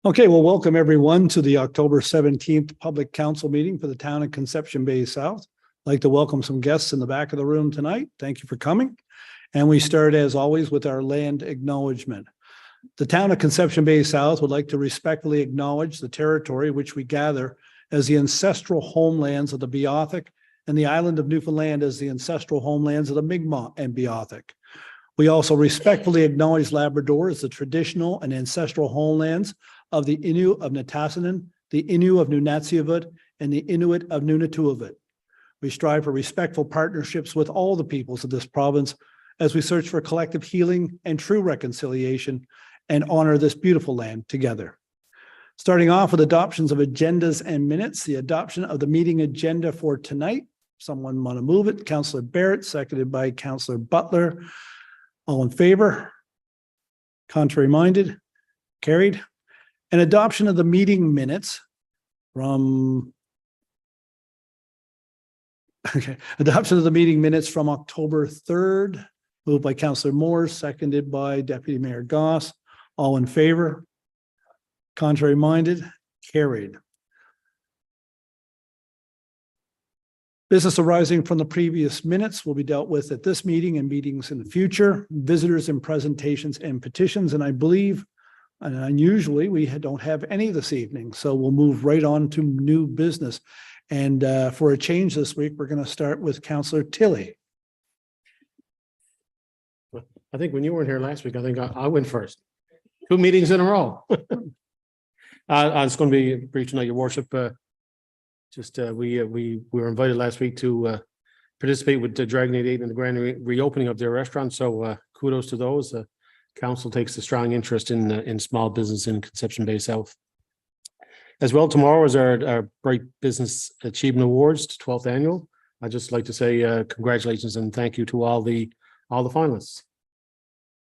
Okay, well, welcome everyone to the October 17th Public Council meeting for the town of Conception Bay South. I'd like to welcome some guests in the back of the room tonight. Thank you for coming. And we start, as always, with our land acknowledgement. The town of Conception Bay South would like to respectfully acknowledge the territory which we gather as the ancestral homelands of the Beothuk and the island of Newfoundland as the ancestral homelands of the Mi'kmaq and Beothuk. We also respectfully acknowledge Labrador as the traditional and ancestral homelands of the Innu of Nitassinan, the Innu of Nunatsiavut, and the Inuit of Nunatuavut. We strive for respectful partnerships with all the peoples of this province as we search for collective healing and true reconciliation and honor this beautiful land together. Starting off with adoptions of agendas and minutes, the adoption of the meeting agenda for tonight. Someone want to move it? Councillor Barrett, seconded by Councillor Butler. All in favor? Contrary minded? Carried. And adoption of the meeting minutes from adoption of the meeting minutes from October 3rd, moved by Councillor Moore, seconded by Deputy Mayor Goss. All in favor? Contrary minded? Carried. Business arising from the previous minutes will be dealt with at this meeting and meetings in the future. Visitors and presentations and petitions, and I believe, and unusually, we don't have any this evening, so we'll move right on to new business. And for a change this week, we're going to start with Councillor Tilley. I think when you weren't here last week, I think I went first. 2 meetings in a row. It's going to be brief tonight, Your Worship. We were invited last week to participate with the Dragon 88 in the grand reopening of their restaurant. So kudos to those. Council takes a strong interest in small business in Conception Bay South. As well, tomorrow is our Bright Business Achievement Awards, 12th annual. I'd just like to say congratulations and thank you to all the finalists.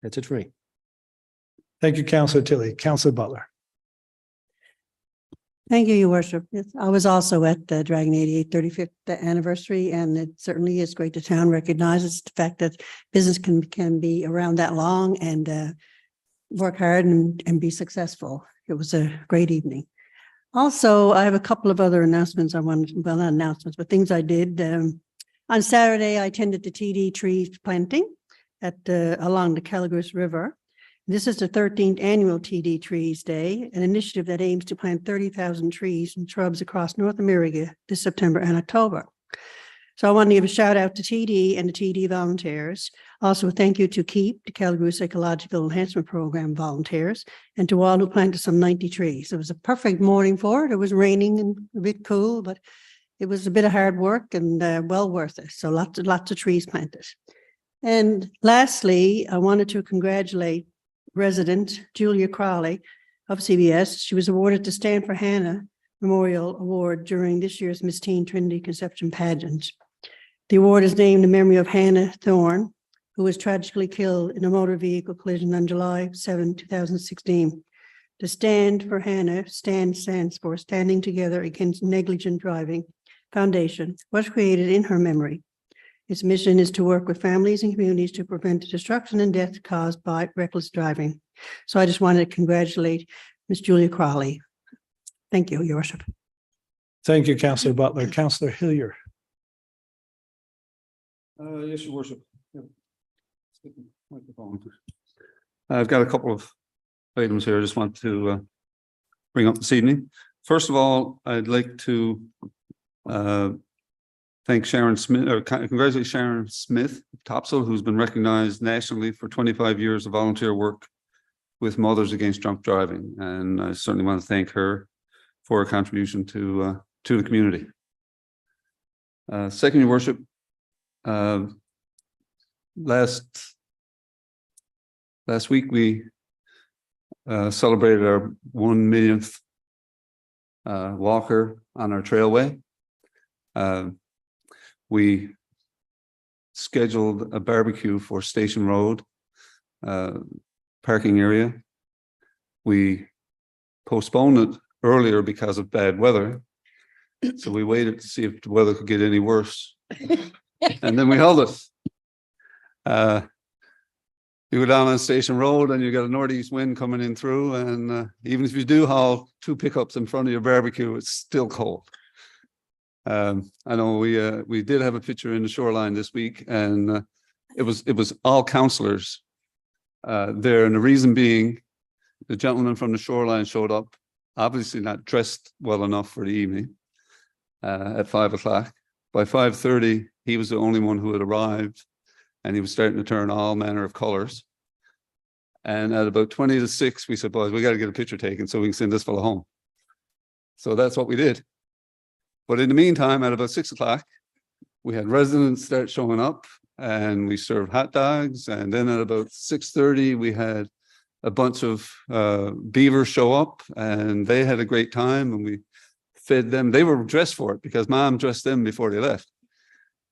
That's it for me. Thank you, Councillor Tilley. Councillor Butler. Thank you, Your Worship. Yes, I was also at the Dragon 88 35th anniversary, and it certainly is great the town recognizes the fact that business can be around that long and work hard and be successful. It was a great evening. Also, I have a couple of other announcements I wanted, well, not announcements, but things I did. On Saturday, I attended the TD tree planting along the Calagurus River. This is the 13th annual TD Trees Day, an initiative that aims to plant 30,000 trees and shrubs across North America this September and October. So I want to give a shout out to TD and the TD volunteers. Also, thank you to KEEP, the Calagurus Ecological Enhancement Program volunteers, and to all who planted some 90 trees. It was a perfect morning for it. It was raining and a bit cool, but it was a bit of hard work and well worth it. So lots of trees planted. And lastly, I wanted to congratulate resident Julia Crowley of CBS. She was awarded the Stand for Hannah Memorial Award during this year's Miss Teen Trinity Conception pageant. The award is named in memory of Hannah Thorne, who was tragically killed in a motor vehicle collision on July 7, 2016. The Stand for Hannah stands for Standing Together Against Negligent Driving Foundation, was created in her memory. Its mission is to work with families and communities to prevent the destruction and death caused by reckless driving. So I just wanted to congratulate Ms. Julia Crowley. Thank you, Your Worship. Thank you, Councillor Butler. Councillor Hillier. Yes, Your Worship. I've got a couple of items here I just want to bring up this evening. First of all, I'd like to thank Sharon Smith, or congratulate Sharon Smith Topsell, who's been recognized nationally for 25 years of volunteer work with Mothers Against Drunk Driving. And I certainly want to thank her for her contribution to the community. Second, Your Worship, last week we celebrated our 1 millionth walker on our trailway. We scheduled a barbecue for Station Road parking area. We postponed it earlier because of bad weather. So we waited to see if the weather could get any worse. And then we held it. You go down on Station Road and you got a northeast wind coming in through, and even if you do haul 2 pickups in front of your barbecue, it's still cold. I know we did have a picture in the shoreline this week, and it was all councillors there, and the reason being, the gentleman from the shoreline showed up, obviously not dressed well enough for the evening, at 5 o'clock. By 5:30, he was the only one who had arrived, and he was starting to turn all manner of colors. And at about 20 to 6, we said, boys, we got to get a picture taken so we can send this fellow home. So that's what we did. But in the meantime, at about 6 o'clock, we had residents start showing up, and we served hot dogs. And then at about 6:30, we had a bunch of beavers show up, and they had a great time, and we fed them. They were dressed for it because Mom dressed them before they left.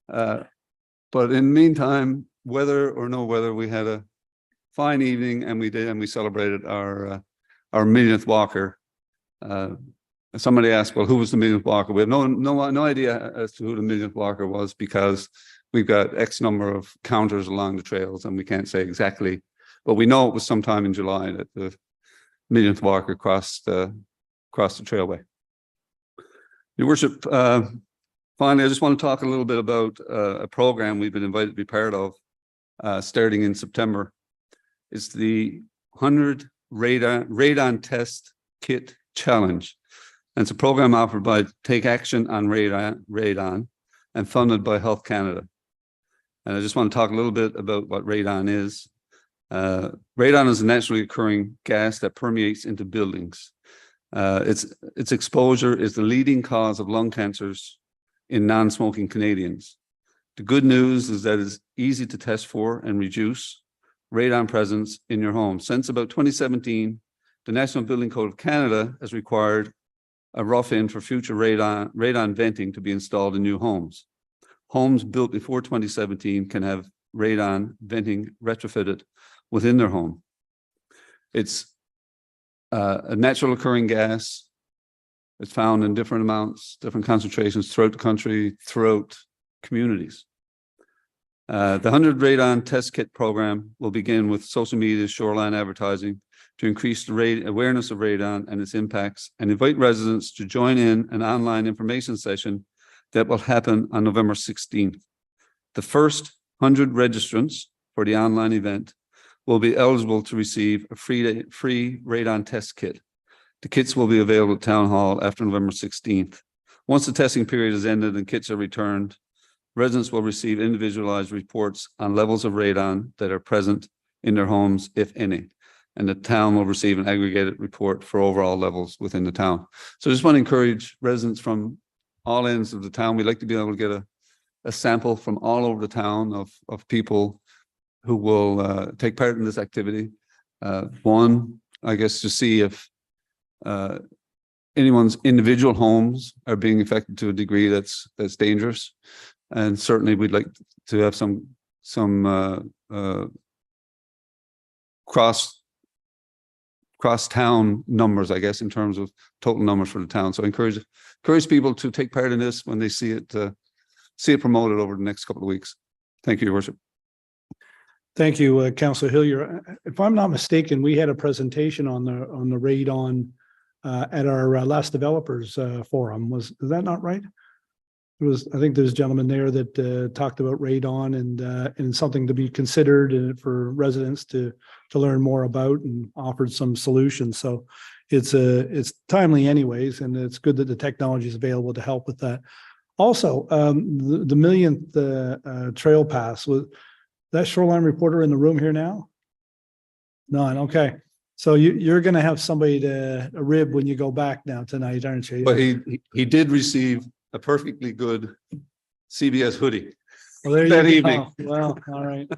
But in the meantime, whether or no weather, we had a fine evening, and we celebrated our millionth walker. Somebody asked, well, who was the millionth walker? We have no idea as to who the millionth walker was, because we've got X number of counters along the trails, and we can't say exactly, but we know it was sometime in July that the millionth walker crossed the trailway. Your worship, finally, I just want to talk a little bit about a program we've been invited to be part of starting in September. It's the 100 Radon Test Kit Challenge. And it's a program offered by Take Action on Radon and funded by Health Canada. And I just want to talk a little bit about what radon is. Radon is a naturally occurring gas that permeates into buildings. Its exposure is the leading cause of lung cancers in non-smoking Canadians. The good news is that it's easy to test for and reduce radon presence in your home. Since about 2017, the National Building Code of Canada has required a rough-in for future radon venting to be installed in new homes. Homes built before 2017 can have radon venting retrofitted within their home. It's a natural occurring gas. It's found in different amounts, different concentrations throughout the country, throughout communities. The 100 Radon Test Kit program will begin with social media, shoreline advertising to increase the awareness of radon and its impacts, and invite residents to join in an online information session that will happen on November 16th. The first 100 registrants for the online event will be eligible to receive a free radon test kit. The kits will be available at Town Hall after November 16th. Once the testing period is ended and kits are returned, residents will receive individualized reports on levels of radon that are present in their homes, if any. And the town will receive an aggregated report for overall levels within the town. So I just want to encourage residents from all ends of the town. We'd like to be able to get a sample from all over the town of people who will take part in this activity. One, I guess, to see if anyone's individual homes are being affected to a degree that's dangerous. And certainly we'd like to have some cross-town numbers, I guess, in terms of total numbers for the town. So encourage people to take part in this when they see it promoted over the next couple of weeks. Thank you, Your Worship. Thank you, Councillor Hillier. If I'm not mistaken, we had a presentation on the radon at our last developers forum. Is that not right? I think there's a gentleman there that talked about radon and something to be considered for residents to learn more about, and offered some solutions. So it's timely anyways, and it's good that the technology is available to help with that. Also, the millionth trail pass, was that shoreline reporter in the room here now? None. Okay. So you're going to have somebody a rib when you go back now tonight, aren't you? But he did receive a perfectly good CBS hoodie. Well, there that you go. evening. Well, all right.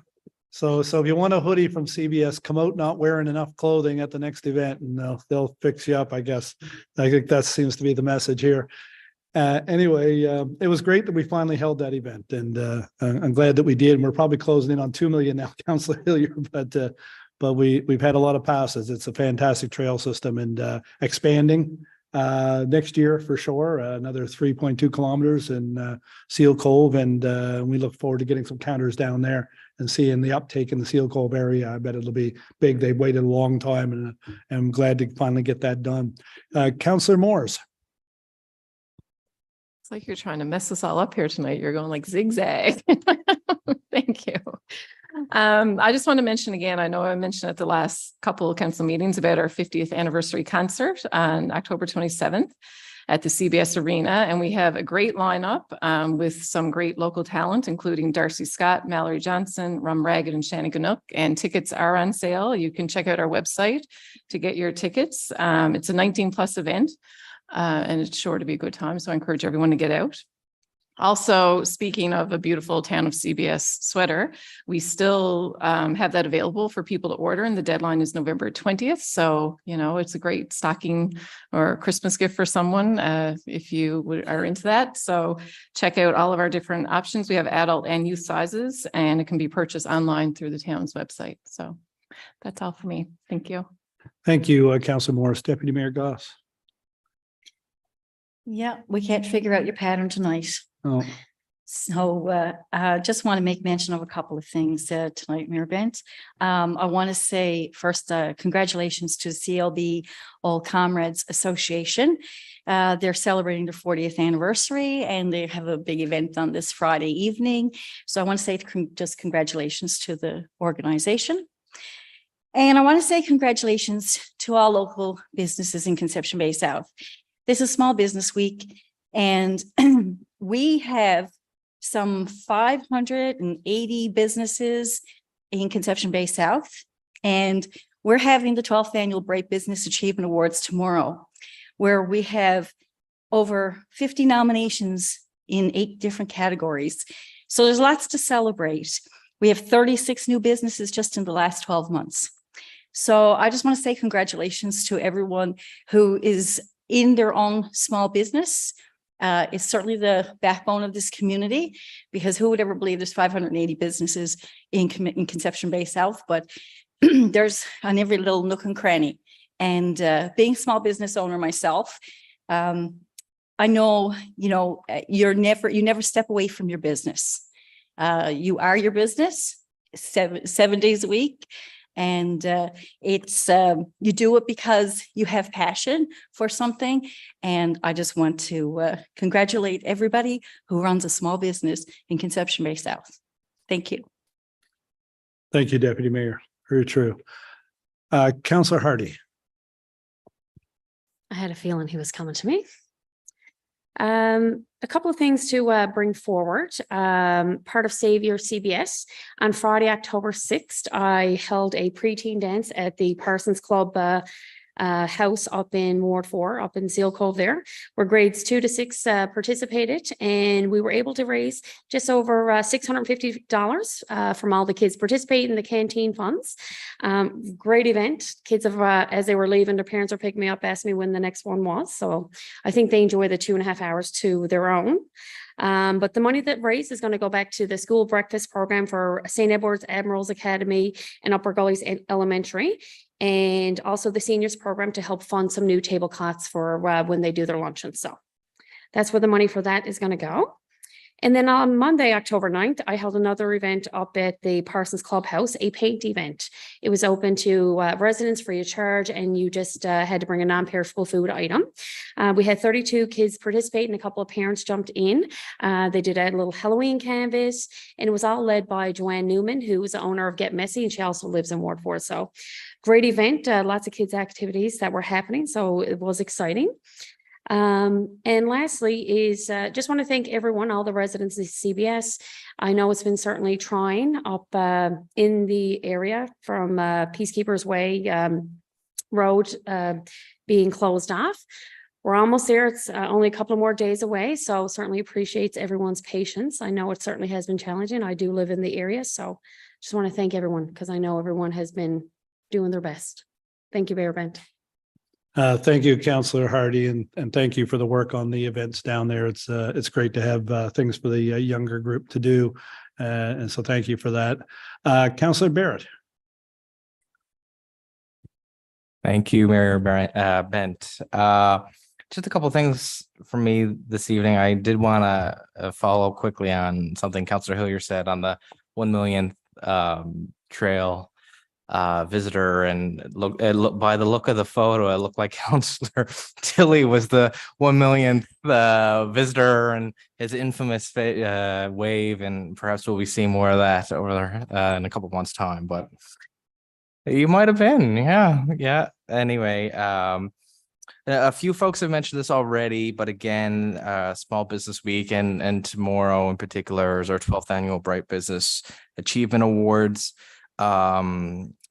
So if you want a hoodie from CBS, come out not wearing enough clothing at the next event, and they'll fix you up, I guess. I think that seems to be the message here. Anyway, it was great that we finally held that event, and I'm glad that we did. And we're probably closing in on 2 million now, Councillor Hillier, but we've had a lot of passes. It's a fantastic trail system, and expanding next year for sure, another 3.2 kilometers in Seal Cove, and we look forward to getting some counters down there and seeing the uptake in the Seal Cove area. I bet it'll be big. They've waited a long time, and I'm glad to finally get that done. Councillor Morris. It's like you're trying to mess us all up here tonight. You're going like zigzag. Thank you. I just want to mention again, I know I mentioned at the last couple of council meetings about our 50th anniversary concert on October 27th at the CBS Arena. And we have a great lineup with some great local talent, including Darcy Scott, Mallory Johnson, Rum Ragged, and Shannon Ganook. And tickets are on sale. You can check out our website to get your tickets. It's a 19+ event. And it's sure to be a good time. So I encourage everyone to get out. Also, speaking of a beautiful Town of CBS sweater, we still have that available for people to order, and the deadline is November 20th. So, you know, it's a great stocking or Christmas gift for someone if you are into that. So check out all of our different options. We have adult and youth sizes, and it can be purchased online through the town's website. So that's all for me. Thank you. Thank you, Councillor Morris. Deputy Mayor Goss. Yeah, we can't figure out your pattern tonight. Oh, So just want to make mention of a couple of things tonight, Mayor Bent. I want to say first, congratulations to CLB All Comrades Association. They're celebrating their 40th anniversary, and they have a big event on this Friday evening. So I want to say just congratulations to the organization. And I want to say congratulations to all local businesses in Conception Bay South. This is Small Business Week, and we have some 580 businesses in Conception Bay South, and we're having the 12th annual Bright Business Achievement Awards tomorrow, where we have over 50 nominations in 8 different categories. So there's lots to celebrate. We have 36 new businesses just in the last 12 months. So I just want to say congratulations to everyone who is in their own small business. It's certainly the backbone of this community, because who would ever believe there's 580 businesses in Conception Bay South, but there's on every little nook and cranny. And being a small business owner myself, I know, you never step away from your business. You are your business 7 days a week. And it's you do it because you have passion for something. And I just want to congratulate everybody who runs a small business in Conception Bay South. Thank you. thank you, Deputy Mayor. Very true. Councillor Hardy. I had a feeling he was coming to me. A couple of things to bring forward. Part of Savior CBS on Friday, October 6th, I held a preteen dance at the Parsons Club house up in Ward 4, up in Seal Cove there, where grades 2 to 6 participated, and we were able to raise just over $650 from all the kids participating in the canteen funds. Great event. Kids have, as they were leaving, their parents were picking me up, asked me when the next one was. So I think they enjoy the 2.5 hours to their own. But the money that raised is going to go back to the school breakfast program for St. Edward's Admirals Academy and Upper Gullies Elementary, and also the seniors program to help fund some new tablecloths for when they do their luncheons. So that's where the money for that is going to go. And then on Monday, October 9th, I held another event up at the Parsons Clubhouse, a paint event. It was open to residents free of charge, and you just had to bring a non-perishable food item. We had 32 kids participate, and a couple of parents jumped in. They did a little Halloween canvas, and it was all led by Joanne Newman, who is the owner of Get Messy, and she also lives in Ward 4. So great event, lots of kids' activities that were happening. So it was exciting. And lastly is just want to thank everyone, all the residents of CBS. I know it's been certainly trying up in the area from Peacekeepers Way Road being closed off. We're almost there. It's only a couple of more days away. So certainly appreciates everyone's patience. I know it certainly has been challenging. I do live in the area. So just want to thank everyone, because I know everyone has been doing their best. Thank you, Mayor Bent. Thank you, Councillor Hardy, and thank you for the work on the events down there. It's great to have things for the younger group to do. And so thank you for that. Councillor Barrett. Thank you, Mayor Bent. Just a couple of things for me this evening. I did want to follow quickly on something Councillor Hillier said on the $1 million trail visitor, and by the look of the photo, it looked like Councillor Tilly was the 1 millionth visitor, and his infamous wave, and perhaps we'll be seeing more of that over there in a couple months' time. But you might have been, yeah. Anyway, a few folks have mentioned this already, but again, Small Business Week and tomorrow in particular is our 12th annual Bright Business Achievement Awards.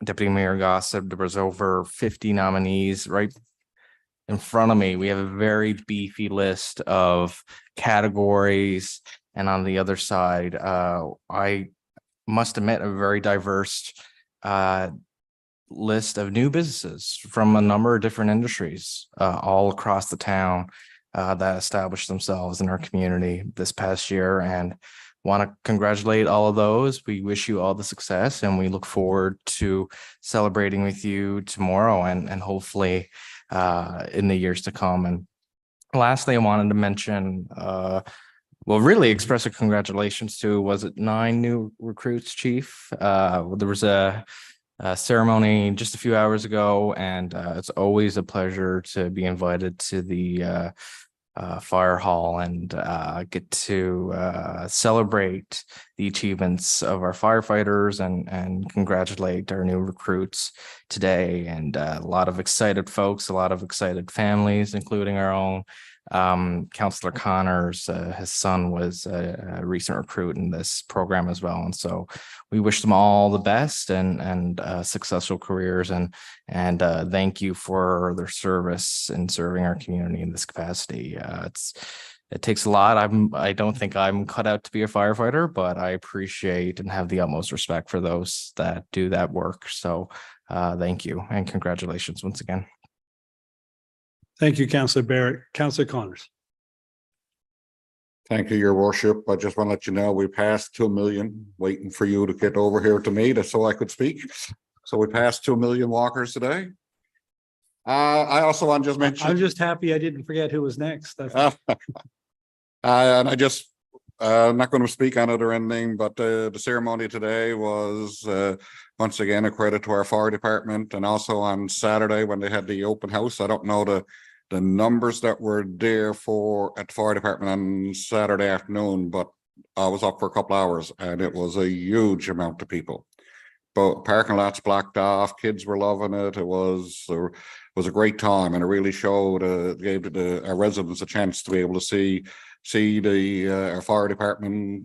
Deputy Mayor Goss said there was over 50 nominees right in front of me. We have a very beefy list of categories, and on the other side, I must admit, a very diverse list of new businesses from a number of different industries all across the town that established themselves in our community this past year, and want to congratulate all of those. We wish you all the success, and we look forward to celebrating with you tomorrow and hopefully in the years to come. And lastly, I wanted to mention, really express a congratulations to, was it 9 new recruits, Chief? There was a ceremony just a few hours ago, and it's always a pleasure to be invited to the fire hall and get to celebrate the achievements of our firefighters and congratulate our new recruits today. And a lot of excited folks, a lot of excited families, including our own Councillor Connors. His son was a recent recruit in this program as well, and so we wish them all the best and successful careers, and thank you for their service in serving our community in this capacity. It takes a lot. I don't think I'm cut out to be a firefighter, but I appreciate and have the utmost respect for those that do that work. So thank you and congratulations once again. Thank you, Councillor Barrett. Councillor Connors. Thank you, Your Worship. I just want to let you know we passed 2 million, waiting for you to get over here to me so I could speak. So we passed 2 million walkers today. I also want to just mention. I'm just happy I didn't forget who was next. And I just, I'm not going to speak on it or anything, but the ceremony today was once again a credit to our fire department, and also on Saturday when they had the open house. I don't know the numbers that were there at the fire department on Saturday afternoon, but I was up for a couple hours and it was a huge amount of people. But parking lots blocked off, kids were loving it. It was a great time, and it really showed, gave our residents a chance to be able to see our fire department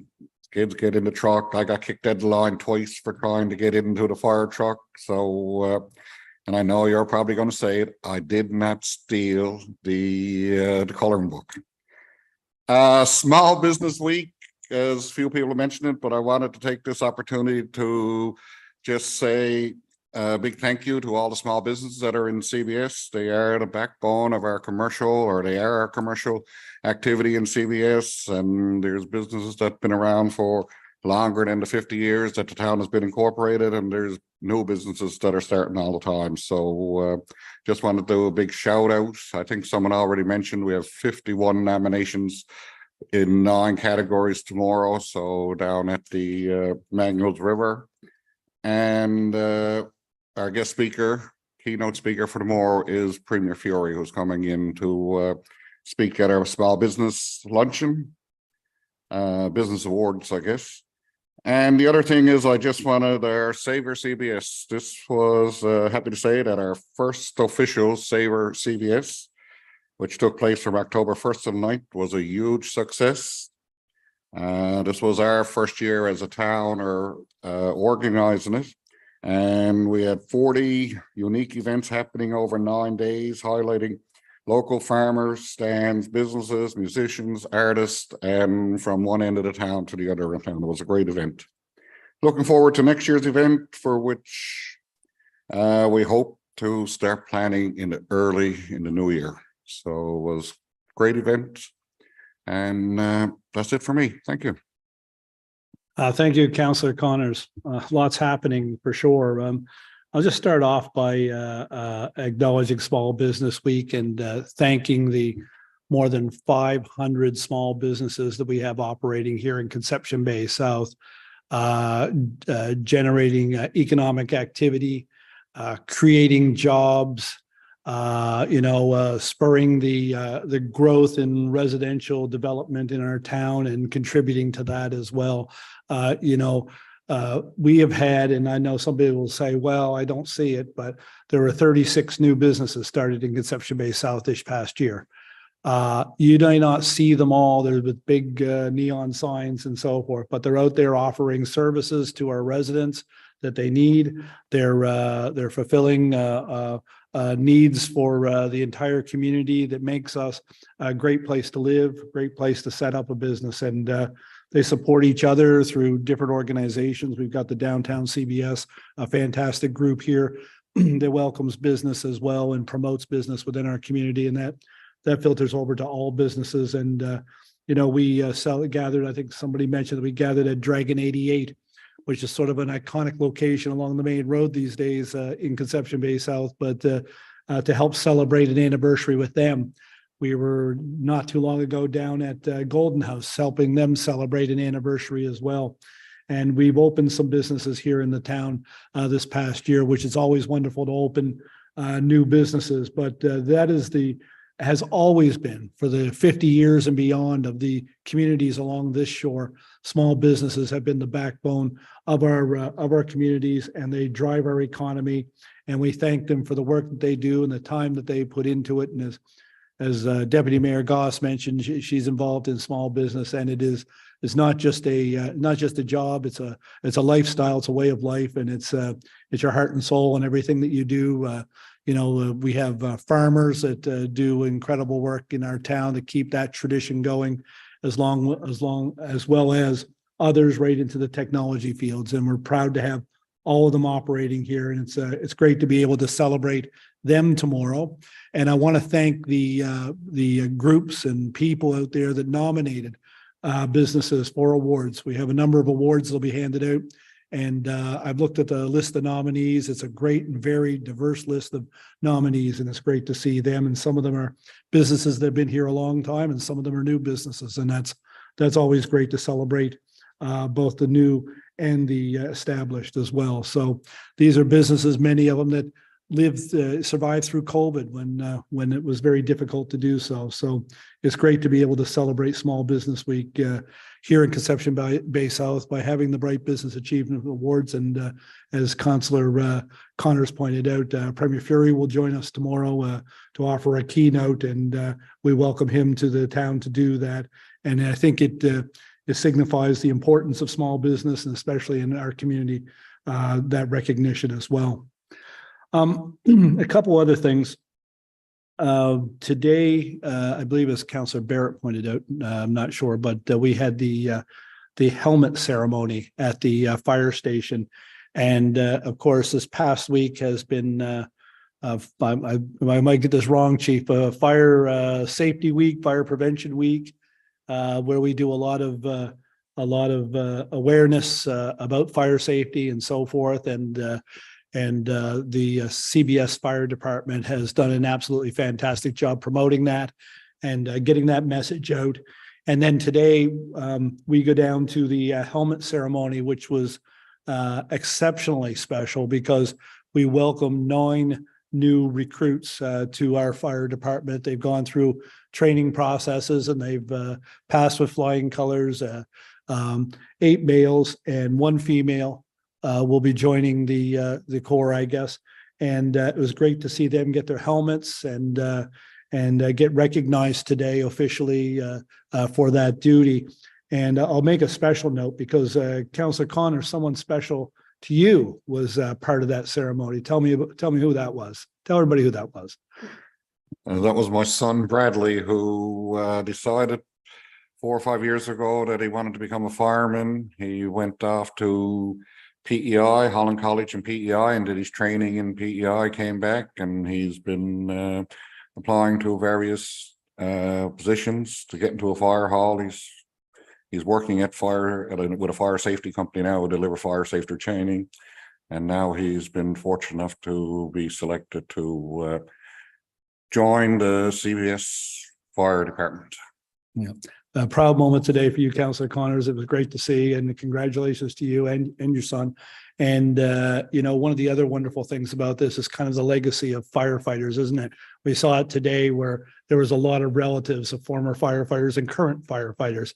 kids get in the truck. I got kicked dead the line twice for trying to get into the fire truck. So, and I know you're probably going to say it, I did not steal the coloring book. Small Business Week, as few people have mentioned it, but I wanted to take this opportunity to just say a big thank you to all the small businesses that are in CBS. They are the backbone of our commercial, or they are our commercial activity in CBS. And there's businesses that have been around for longer than the 50 years that the town has been incorporated, and there's new businesses that are starting all the time. So just want to do a big shout out. I think someone already mentioned we have 51 nominations in 9 categories tomorrow. So down at the Manuels River. And our guest speaker, keynote speaker for tomorrow is Premier Fiore, who's coming in to speak at our small business luncheon, business awards, I guess. And the other thing is, I just wanted our Savor CBS. This was, happy to say that our first official Savor CBS, which took place from October 1st to 9th, was a huge success. This was our first year as a town organizing it. And we had 40 unique events happening over 9 days, highlighting local farmers, stands, businesses, musicians, artists, and from one end of the town to the other of town. It was a great event. Looking forward to next year's event, for which we hope to start planning early in the new year. So it was a great event. And that's it for me. Thank you. Thank you, Councillor Connors. Lots happening for sure. I'll just start off by acknowledging Small Business Week and thanking the more than 500 small businesses that we have operating here in Conception Bay South. generating economic activity, creating jobs, spurring the growth in residential development in our town and contributing to that as well. We have had, and I know somebody will say, well, I don't see it, but there were 36 new businesses started in Conception Bay South this past year. You may not see them all. There's with big neon signs and so forth, but they're out there offering services to our residents that they need. They're fulfilling needs for the entire community that makes us a great place to live, great place to set up a business. And they support each other through different organizations. We've got the Downtown CBS, a fantastic group here that welcomes business as well and promotes business within our community. And that filters over to all businesses. And, we gathered, I think somebody mentioned that we gathered at Dragon 88, which is sort of an iconic location along the main road these days in Conception Bay South, but to help celebrate an anniversary with them. We were not too long ago down at Golden House, helping them celebrate an anniversary as well. And we've opened some businesses here in the town this past year, which is always wonderful to open new businesses. But that has always been for the 50 years and beyond of the communities along this shore. Small businesses have been the backbone of our communities, and they drive our economy. And we thank them for the work that they do and the time that they put into it. And as Deputy Mayor Goss mentioned, she's involved in small business, and it's not just a job. It's a lifestyle. It's a way of life, and it's your heart and soul and everything that you do. We have farmers that do incredible work in our town to keep that tradition going, as well as others right into the technology fields. And we're proud to have all of them operating here. And it's great to be able to celebrate them tomorrow. And I want to thank the groups and people out there that nominated businesses for awards. We have a number of awards that'll be handed out. And I've looked at the list of nominees. It's a great and very diverse list of nominees, and it's great to see them. And some of them are businesses that have been here a long time, and some of them are new businesses. And that's always great to celebrate both the new and the established as well. So these are businesses, many of them that survived through COVID when it was very difficult to do so. So it's great to be able to celebrate Small Business Week here in Conception Bay South by having the Bright Business Achievement Awards. And as Councillor Connors pointed out, Premier Fury will join us tomorrow to offer a keynote, and we welcome him to the town to do that. And I think it signifies the importance of small business, and especially in our community, that recognition as well. A couple other things. Today, I believe as Councillor Barrett pointed out, I'm not sure, but we had the helmet ceremony at the fire station. And of course, this past week has been, I might get this wrong, Chief, Fire Safety Week, Fire Prevention Week, where we do a lot of awareness about fire safety and so forth. And the CBS Fire Department has done an absolutely fantastic job promoting that and getting that message out. And then today we go down to the helmet ceremony, which was exceptionally special because we welcomed 9 new recruits to our fire department. They've gone through training processes and they've passed with flying colors. 8 males and 1 female will be joining the Corps, I guess. And it was great to see them get their helmets and get recognized today officially for that duty. And I'll make a special note because Councillor Connor, someone special to you was part of that ceremony. Tell me who that was. Tell everybody who that was. That was my son Bradley, who decided 4 or 5 years ago that he wanted to become a fireman. He went off to PEI, Holland College and PEI, and did his training in PEI, came back, and he's been applying to various positions to get into a fire hall. He's working with a fire safety company now, to deliver fire safety training. And now he's been fortunate enough to be selected to join the CBS Fire Department. Yeah. a proud moment today for you, Councillor Connors. It was great to see, and congratulations to you and your son. And, you know, one of the other wonderful things about this is kind of the legacy of firefighters, isn't it? We saw it today where there was a lot of relatives of former firefighters and current firefighters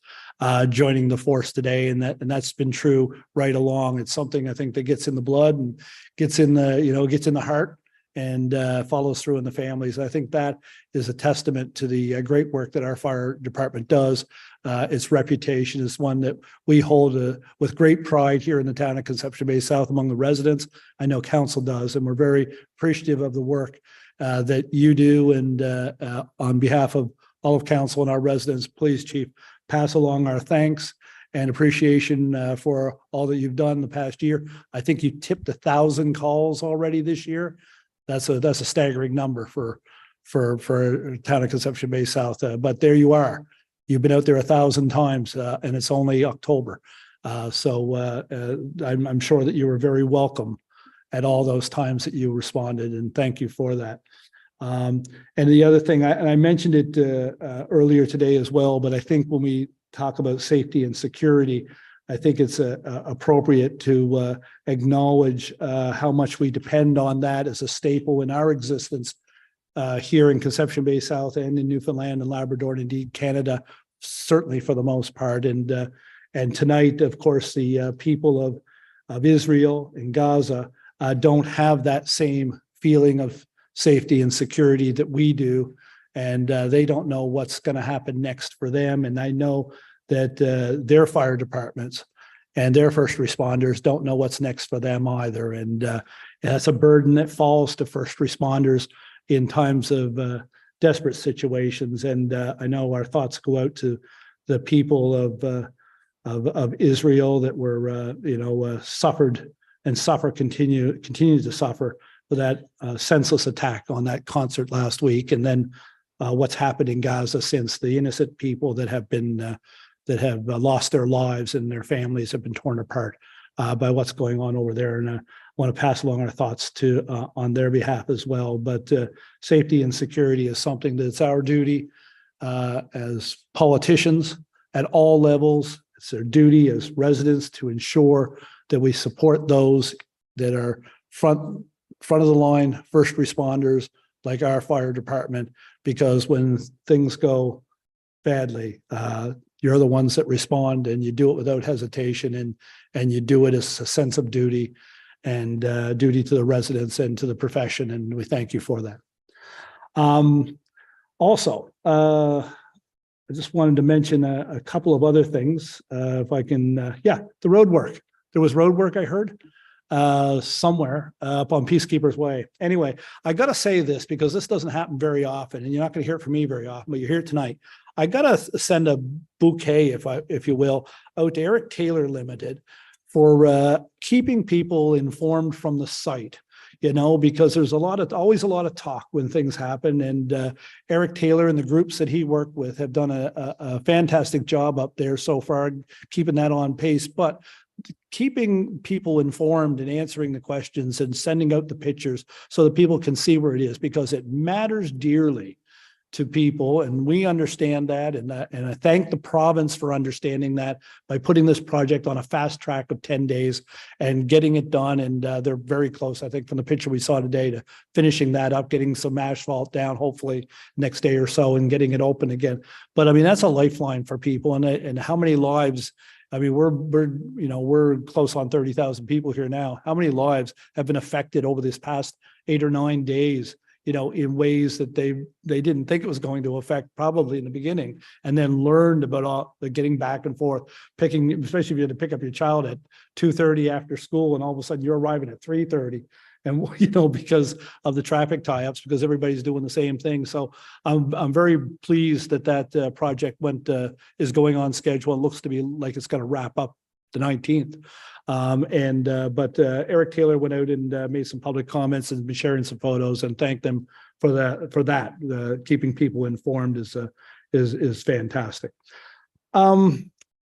joining the force today. And that's been true right along. It's something I think that gets in the blood and gets in the, you know, gets in the heart and follows through in the families. I think that is a testament to the great work that our fire department does. Its reputation is one that we hold with great pride here in the town of Conception Bay South among the residents. I know council does, and we're very appreciative of the work that you do. And on behalf of all of council and our residents, please, Chief, pass along our thanks and appreciation for all that you've done the past year. I think you tipped 1,000 calls already this year. That's a staggering number for town of Conception Bay South. But there you are. You've been out there 1,000 times, and it's only October. So I'm sure that you were very welcome at all those times that you responded, and thank you for that. And the other thing, and I mentioned it earlier today as well, but I think when we talk about safety and security, I think it's appropriate to acknowledge how much we depend on that as a staple in our existence here in Conception Bay South and in Newfoundland and Labrador, and indeed Canada, certainly for the most part. And tonight, of course, the people of Israel and Gaza don't have that same feeling of safety and security that we do, and they don't know what's going to happen next for them. And I know that their fire departments and their first responders don't know what's next for them either. And that's a burden that falls to first responders in times of desperate situations. And I know our thoughts go out to the people of Israel that were, suffered and continue to suffer for that senseless attack on that concert last week. And then what's happened in Gaza since, the innocent people that have been that have lost their lives and their families have been torn apart by what's going on over there. And I want to pass along our thoughts to on their behalf as well. But safety and security is something that's our duty as politicians at all levels. It's their duty as residents to ensure that we support those that are front of the line, first responders like our fire department, because when things go badly, you're the ones that respond, and you do it without hesitation, and you do it as a sense of duty and duty to the residents and to the profession, and we thank you for that. Also, I just wanted to mention a couple of other things, if I can. The road work. There was road work, I heard, somewhere up on Peacekeepers Way. Anyway, I got to say this because this doesn't happen very often, and you're not going to hear it from me very often, but you're here tonight. I got to send a bouquet, if you will, out to Eric Taylor Limited for keeping people informed from the site. Because there's always a lot of talk when things happen, and Eric Taylor and the groups that he worked with have done a fantastic job up there so far, keeping that on pace. But keeping people informed and answering the questions and sending out the pictures so that people can see where it is, because it matters dearly to people, and we understand that, and I thank the province for understanding that by putting this project on a fast track of 10 days and getting it done. And they're very close, I think, from the picture we saw today, to finishing that up, getting some asphalt down, hopefully next day or so, and getting it open again. But I mean, that's a lifeline for people, and how many lives. I mean, we're close on 30,000 people here now. How many lives have been affected over this past 8 or 9 days? In ways that they didn't think it was going to affect, probably in the beginning, and then learned about all the getting back and forth, especially if you had to pick up your child at 2:30 after school, and all of a sudden you're arriving at 3:30, and because of the traffic tie-ups, because everybody's doing the same thing. So I'm very pleased that project is going on schedule. It looks to be like it's going to wrap up the 19th. But Eric Taylor went out and made some public comments and been sharing some photos, and thanked them for that. Keeping people informed is fantastic.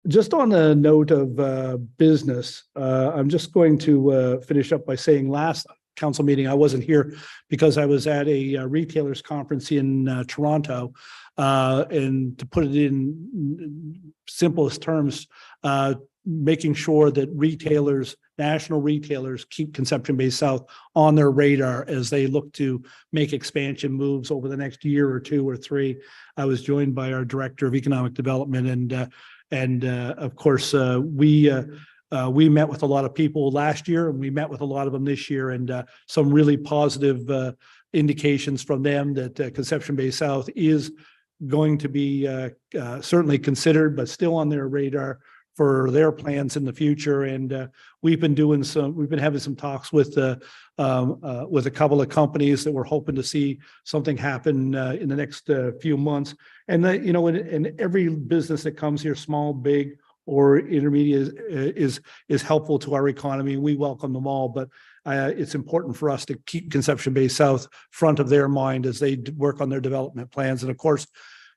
Just on a note of business, I'm just going to finish up by saying last council meeting. I wasn't here because I was at a retailers conference in Toronto. And to put it in simplest terms, making sure that retailers, national retailers, keep Conception Bay South on their radar as they look to make expansion moves over the next year or two or three. I was joined by our Director of Economic Development, and of course, we met with a lot of people last year, and we met with a lot of them this year, and some really positive indications from them that Conception Bay South is going to be certainly considered, but still on their radar for their plans in the future. And we've been having some talks with a couple of companies that we're hoping to see something happen in the next few months. And you know, in every business that comes here, small, big, or intermediate, is helpful to our economy. We welcome them all, but it's important for us to keep Conception Bay South front of their mind as they work on their development plans. And of course,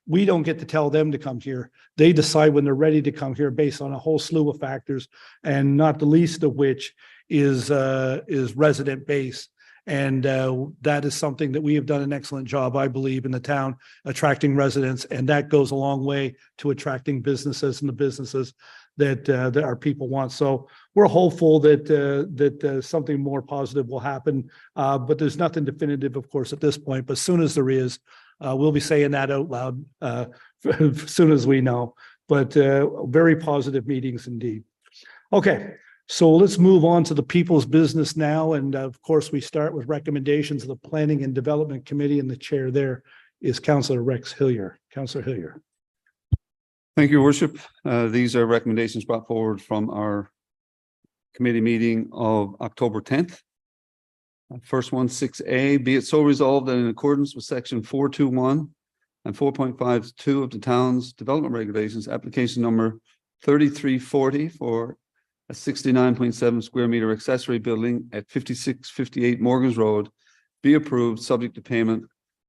we don't get to tell them to come here. They decide when they're ready to come here based on a whole slew of factors, and not the least of which is resident base. And that is something that we have done an excellent job, I believe, in the town, attracting residents, and that goes a long way to attracting businesses and the businesses that our people want. So we're hopeful that something more positive will happen, but there's nothing definitive, of course, at this point. But as soon as there is, we'll be saying that out loud as soon as we know. But very positive meetings indeed. Okay. So let's move on to the people's business now. And of course, we start with recommendations of the Planning and Development Committee, and the chair there is Councillor Rex Hillier. Councillor Hillier. Thank you, Your Worship. These are recommendations brought forward from our committee meeting of October 10th. First one, 6A, be it so resolved that in accordance with section 421 and 4.52 of the town's development regulations, application number 3340 for a 69.7 square meter accessory building at 5658 Morgan's Road be approved, subject to payment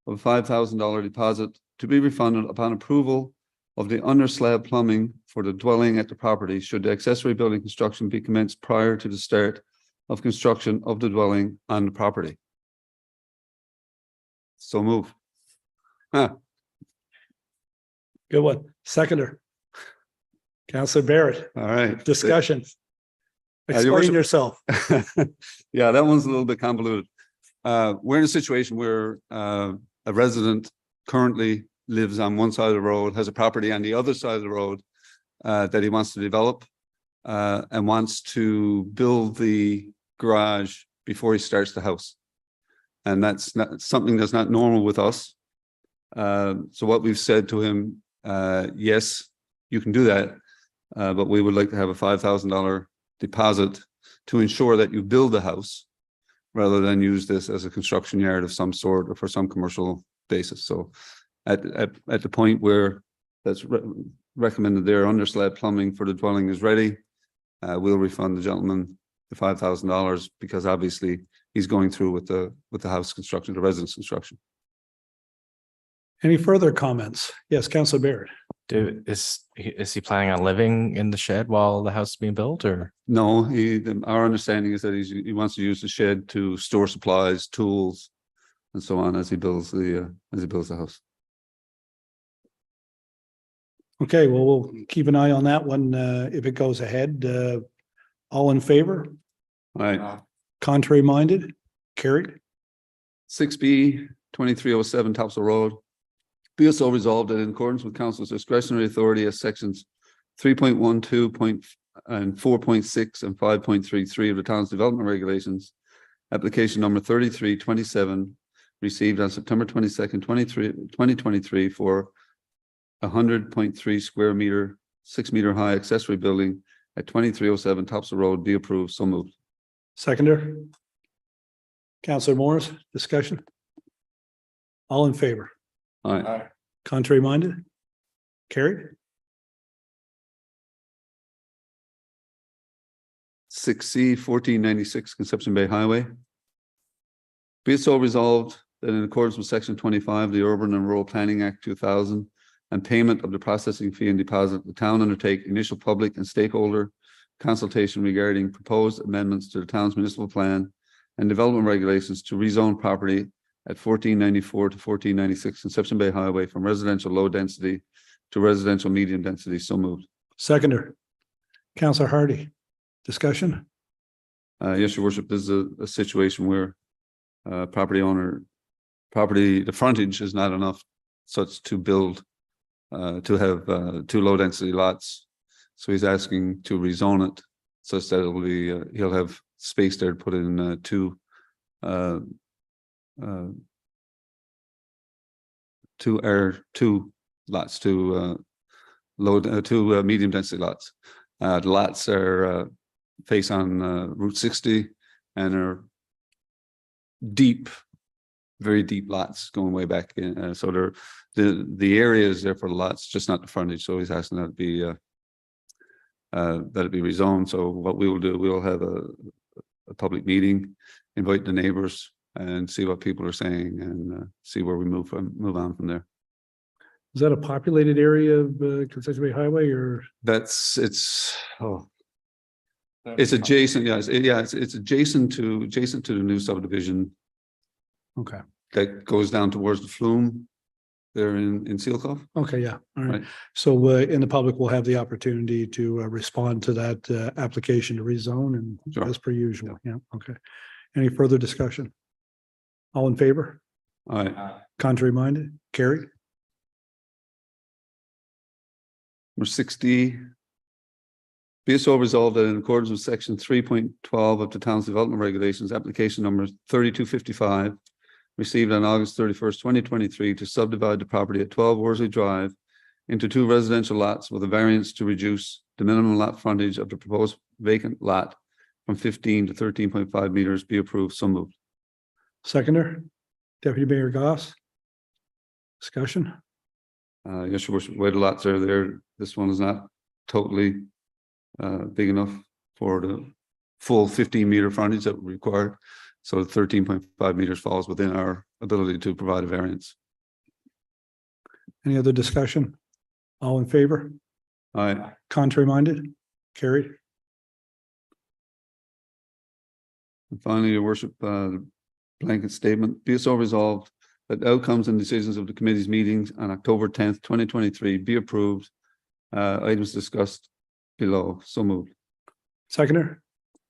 of a $5,000 deposit to be refunded upon approval of the under slab plumbing for the dwelling at the property, should the accessory building construction be commenced prior to the start of construction of the dwelling on the property. So move. Good one. Seconder. Councillor Barrett. All right. Discussion. Your Explain Worship. yourself. Yeah, that one's a little bit convoluted. We're in a situation where a resident currently lives on one side of the road, has a property on the other side of the road that he wants to develop and wants to build the garage before he starts the house. And that's not something that's not normal with us. So what we've said to him, yes, you can do that, but we would like to have a $5,000 deposit to ensure that you build the house rather than use this as a construction yard of some sort or for some commercial basis. So at the point where that's recommended there, under slab plumbing for the dwelling is ready, we'll refund the gentleman the $5,000 because obviously he's going through with the house construction, the residence construction. Any further comments? Yes, Councillor Barrett. Is he planning on living in the shed while the house is being built, or? No, our understanding is that he wants to use the shed to store supplies, tools, and so on as he builds the house. Okay, well, we'll keep an eye on that one if it goes ahead. All in favor? All right. Contrary minded? Carried. 6B, 2307 Topsail Road. Be it so resolved that in accordance with council's discretionary authority as sections 3.12 and 4.6 and 5.33 of the town's development regulations, application number 3327 received on September 22nd, 2023 for 100.3 square meter, 6 meter high accessory building at 2307 Topsail Road be approved. So moved. Seconder. Councillor Morris, discussion? All in favor? All right. Contrary minded? Carried. 6C, 1496 Conception Bay Highway. Be it so resolved that in accordance with section 25 of the Urban and Rural Planning Act 2000 and payment of the processing fee and deposit, the town undertake initial public and stakeholder consultation regarding proposed amendments to the town's municipal plan and development regulations to rezone property at 1494 to 1496 Conception Bay Highway from residential low density to residential medium density. So moved. Seconder, Councillor Hardy, discussion? Yes, your worship, this is a situation where the frontage is not enough such to build, to have two low density lots. So he's asking to rezone it such that it'll be, he'll have space there to put in two lots, two medium density lots. The lots are face on Route 60 and are deep, very deep lots going way back in. So they're the area is there for the lots, just not the frontage. So he's asking that it be rezoned. So what we will do, we'll have a public meeting, invite the neighbors and see what people are saying and see where we move on from there. Is that a populated area of Conception Bay Highway or? It's adjacent, yes, it's adjacent to the new subdivision Okay, that goes down towards the flume there in Seal Cove. okay, yeah, all right. Right. So in the public, we'll have the opportunity to respond to that application to rezone and Sure. as per usual, yeah, okay. Any further discussion? All in favor? All right, Contrary minded? Carried? number 60. Be it so resolved that in accordance with section 3.12 of the town's development regulations, application number 3255, received on August 31st, 2023, to subdivide the property at 12 Worsley Drive into two residential lots with a variance to reduce the minimum lot frontage of the proposed vacant lot from 15 to 13.5 meters be approved. So moved. Seconder, Deputy Mayor Goss. Discussion? Yes, your worship, where the lots are there, this one is not totally big enough for the full 15-meter frontage that we required. So 13.5 meters falls within our ability to provide a variance. Any other discussion? All in favor? All right, Contrary minded? Carried? and finally, your worship, blanket statement, be it so resolved that outcomes and decisions of the committee's meetings on October 10th, 2023 be approved. Items discussed below. So moved. Seconder,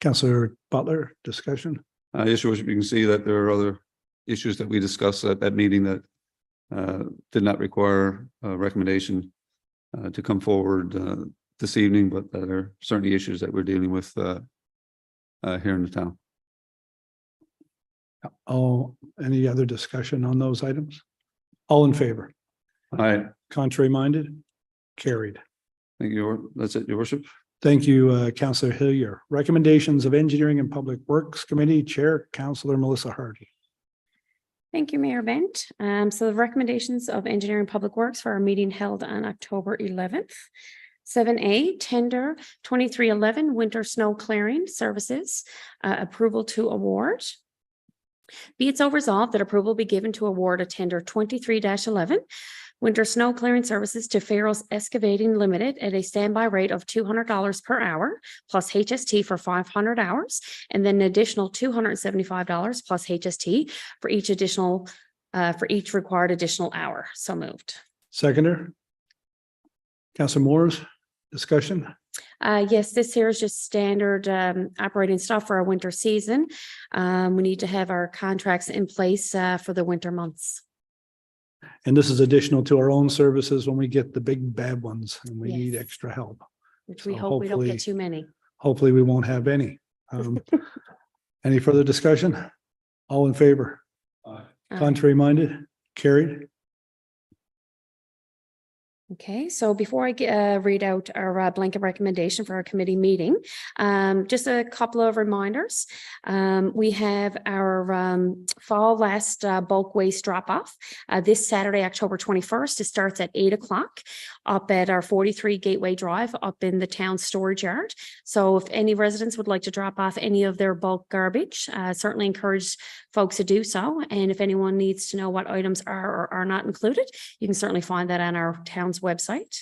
Councillor Butler, discussion? Yes, your worship, you can see that there are other issues that we discussed at that meeting that did not require a recommendation to come forward this evening, but that are certainly issues that we're dealing with here in the town. Oh, any other discussion on those items? All in favor? All right, Contrary minded? Carried. thank you. That's it, your worship. Thank you, Councillor Hillier. Recommendations of Engineering and Public Works Committee Chair, Councillor Melissa Hardy. Thank you, Mayor Bent. So the recommendations of Engineering and Public Works for our meeting held on October 11th. 7A, tender 2311 winter snow clearing services, approval to award. Be it so resolved that approval be given to award a tender 23-11 winter snow clearing services to Farrell's Excavating Limited at a standby rate of $200 per hour plus HST for 500 hours, and then an additional $275 plus HST for each required additional hour. So moved. Seconder. Councillor Moores, discussion? Yes, this here is just standard operating stuff for our winter season. We need to have our contracts in place for the winter months. And this is additional to our own services when we get the big bad ones and we need Yes. extra help. Which we So hope we don't hopefully- get too many. Hopefully, we won't have any. Any further discussion? All in favor? Contrary minded? Carried? Okay, so before I read out our blanket recommendation for our committee meeting, just a couple of reminders. We have our fall last bulk waste drop off this Saturday, October 21st. It starts at 8 o'clock up at our 43 Gateway Drive up in the town storage yard. So if any residents would like to drop off any of their bulk garbage, certainly encourage folks to do so. And if anyone needs to know what items are or are not included, you can certainly find that on our town's website.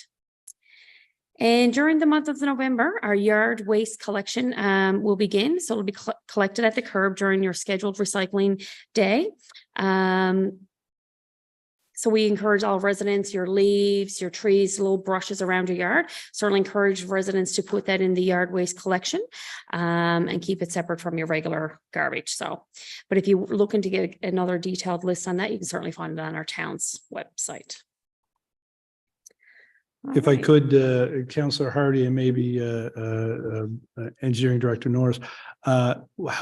And during the month of November, our yard waste collection will begin. So it'll be collected at the curb during your scheduled recycling day. So we encourage all residents, your leaves, your trees, little brushes around your yard. Certainly encourage residents to put that in the yard waste collection and keep it separate from your regular garbage. So, but if you're looking to get another detailed list on that, you can certainly find it on our town's website. If I Alright. could, Councillor Hardy and maybe Engineering Director Norris,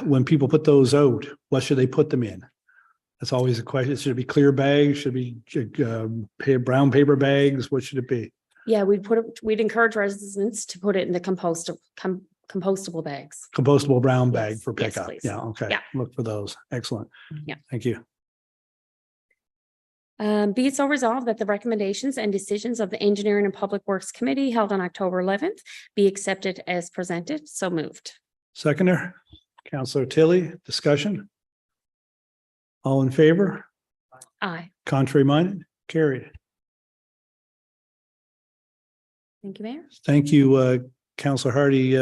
when people put those out, what should they put them in? That's always a question. Should it be clear bags? Should it be brown paper bags? What should it be? Yeah, we'd encourage residents to put it in the compostable bags. Compostable brown bag Yes, for yes, pickup. please. Yeah, okay. Yeah. Look for those. Excellent. Yeah. Thank you. Be it so resolved that the recommendations and decisions of the Engineering and Public Works Committee held on October 11th be accepted as presented. So moved. Seconder, Councillor Tilly, discussion? All in favor? Aye. Contrary minded? Carried. Thank you, Mayor. Thank you, Councillor Hardy.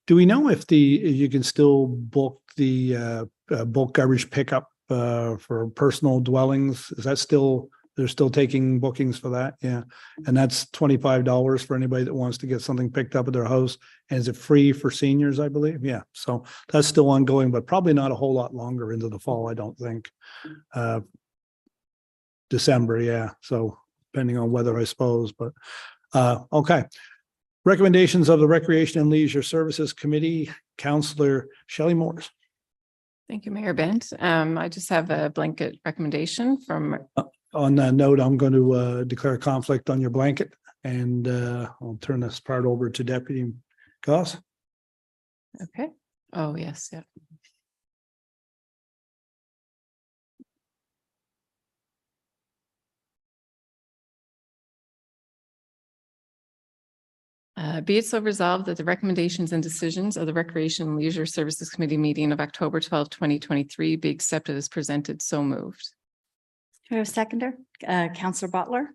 Do we know if you can still book the bulk garbage pickup for personal dwellings? Is that still, they're still taking bookings for that? Yeah. And that's $25 for anybody that wants to get something picked up at their house. And is it free for seniors, I believe? Yeah. So that's still ongoing, but probably not a whole lot longer into the fall, I don't think. December, yeah. So depending on weather, I suppose, but okay. Recommendations of the Recreation and Leisure Services Committee, Councillor Shelley Morris. Thank you, Mayor Bent. I just have a blanket recommendation from, On that note, I'm going to declare conflict on your blanket and I'll turn this part over to Deputy Goss. okay. Oh, yes, yeah. Be it so resolved that the recommendations and decisions of the Recreation and Leisure Services Committee meeting of October 12, 2023 be accepted as presented. So moved. Do we have a seconder? Councillor Butler?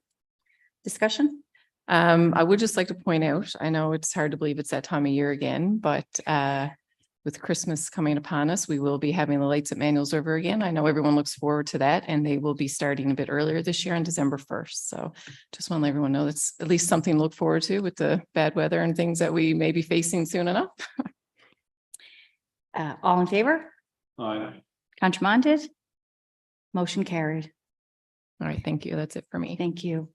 Discussion? I would just like to point out, I know it's hard to believe it's that time of year again, but with Christmas coming upon us, we will be having the lights at Manuel's River again. I know everyone looks forward to that, and they will be starting a bit earlier this year on December 1st. So just want to let everyone know that's at least something to look forward to with the bad weather and things that we may be facing soon enough. All in favor? Aye. Contraminded? Motion carried. All right, thank you. That's it for me. Thank you.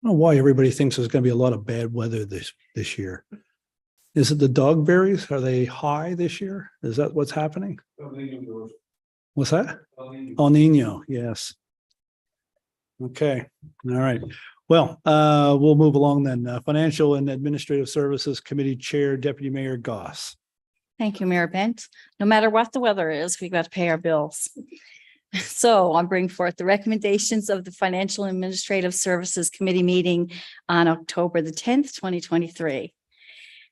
I don't know why everybody thinks there's going to be a lot of bad weather this year. Is it the dogberries? Are they high this year? Is that what's happening? What's that? El Nino, yes. Okay, all right. Well, we'll move along then. Financial and Administrative Services Committee Chair, Deputy Mayor Goss. Thank you, Mayor Bent. No matter what the weather is, we've got to pay our bills. So I'm bringing forth the recommendations of the Financial and Administrative Services Committee meeting on October the 10th, 2023.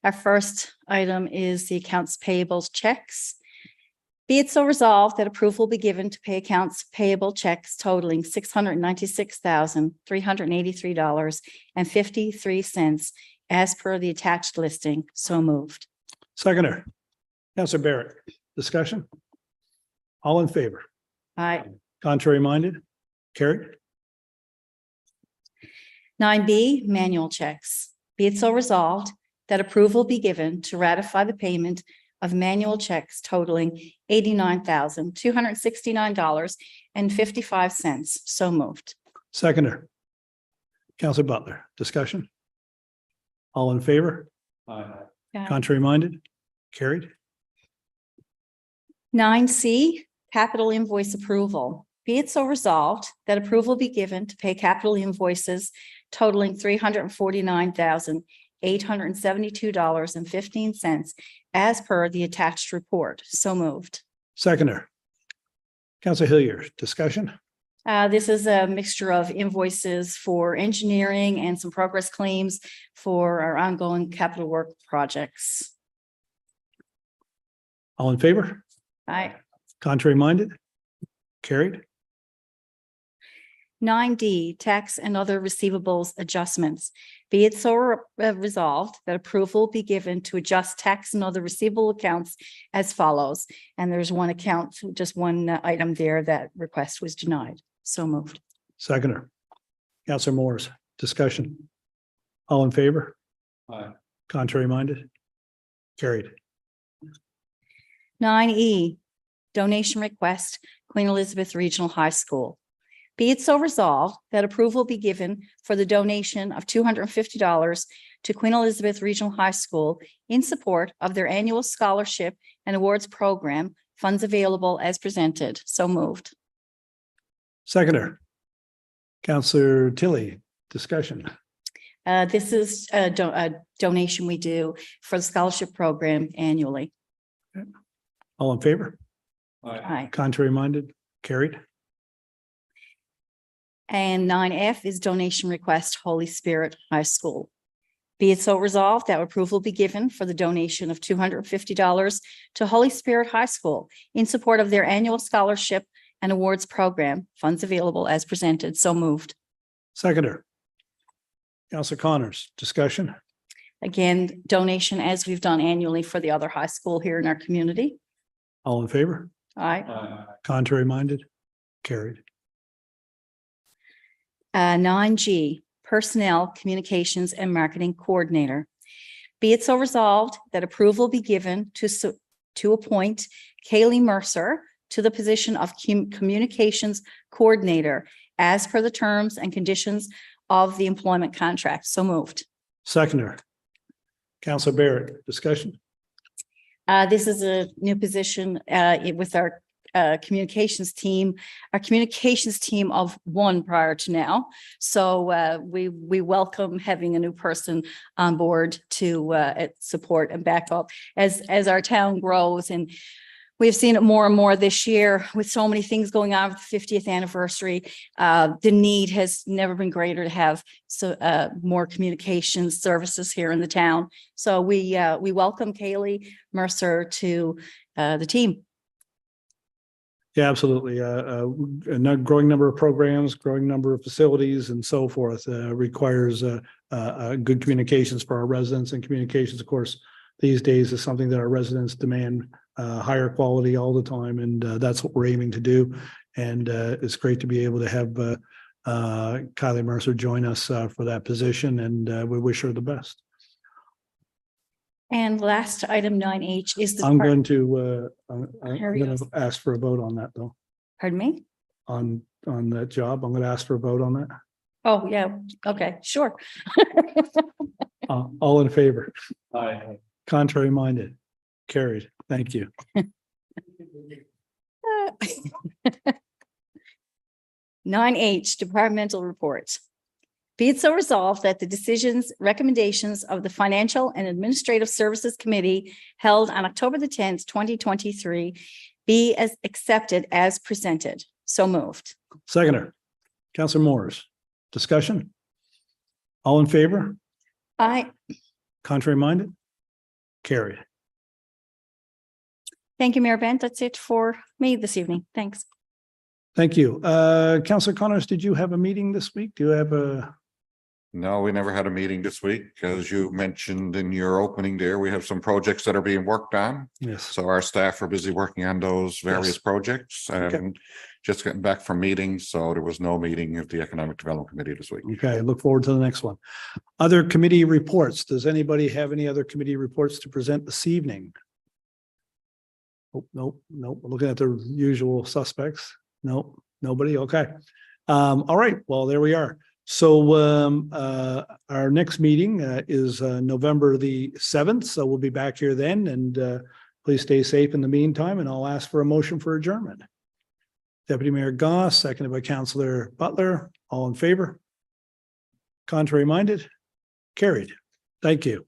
Our first item is the accounts payables checks. Be it so resolved that approval be given to pay accounts payable checks totaling $696,383.53 as per the attached listing. So moved. Seconder, Councillor Barrett, discussion? All in favor? Aye. Contrary minded? Carried. 9B, manual checks. Be it so resolved that approval be given to ratify the payment of manual checks totaling $89,269.55. So moved. Seconder, Councillor Butler, discussion? All in favor? Contrary minded? Carried. 9C, capital invoice approval. Be it so resolved that approval be given to pay capital invoices totaling $349,872.15 as per the attached report. So moved. Seconder, Councillor Hillier, discussion? This is a mixture of invoices for engineering and some progress claims for our ongoing capital work projects. All in favor? Aye. Contrary minded? Carried. 9D, tax and other receivables adjustments. Be it so resolved that approval be given to adjust tax and other receivable accounts as follows. And there's one account, just one item there that request was denied. So moved. Seconder. Counselor Morris, discussion. All in favor? Aye. Contrary minded? Carried. 9E, donation request, Queen Elizabeth Regional High School. Be it so resolved that approval be given for the donation of $250 to Queen Elizabeth Regional High School in support of their annual scholarship and awards program, funds available as presented. So moved. Seconder. Counselor Tilly, discussion. This is a donation we do for the scholarship program annually. All in favor? Aye. Contrary minded? Carried. And 9F is donation request, Holy Spirit High School. Be it so resolved that approval be given for the donation of $250 to Holy Spirit High School in support of their annual scholarship and awards program, funds available as presented. So moved. Seconder. Counselor Connors, discussion. Again, donation as we've done annually for the other high school here in our community. All in favor? Aye. Contrary minded? Carried. 9G, Personnel, Communications and Marketing Coordinator. Be it so resolved that approval be given to appoint Kaylee Mercer to the position of Communications Coordinator as per the terms and conditions of the employment contract. So moved. Seconder. Counselor Barrett, discussion. This is a new position with our communications team, of one prior to now. So we welcome having a new person on board to support and back up as our town grows. And we've seen it more and more this year with so many things going on with the 50th anniversary. The need has never been greater to have more communications services here in the town. So we welcome Kaylee Mercer to the team. Yeah, absolutely. A growing number of programs, growing number of facilities and so forth requires good communications for our residents, and communications, of course, these days is something that our residents demand higher quality all the time. And that's what we're aiming to do. And it's great to be able to have Kylie Mercer join us for that position. And we wish her the best. And last item 9H is the. I'm going to Here we go. ask for a vote on that though. Pardon me? On that job. I'm going to ask for a vote on that. Oh, yeah. Okay, sure. All in favor? Aye. Contrary minded? Carried. Thank you. 9H, departmental reports. Be it so resolved that the decisions, recommendations of the Financial and Administrative Services Committee held on October the 10th, 2023 be as accepted as presented. So moved. Seconder. Counselor Morris. Discussion? All in favor? Aye. Contrary minded? Carried. Thank you, Mayor Bent. That's it for me this evening. Thanks. Thank you. Counselor Connors, did you have a meeting this week? Do you have a? No, we never had a meeting this week. As you mentioned in your opening there, we have some projects that are being worked on. Yes. So our staff are busy working on those various Yes. projects and just getting back from meetings. So there was no meeting of the Economic Development Committee this week. Okay, look forward to the next one. Other committee reports. Does anybody have any other committee reports to present this evening? Oh, nope. We're looking at the usual suspects. Nope, nobody. Okay. All right. Well, there we are. So our next meeting is November the 7th. So we'll be back here then, and please stay safe in the meantime, and I'll ask for a motion for adjournment. Deputy Mayor Goss, seconded by Councillor Butler. All in favor? Contrary minded? Carried. Thank you.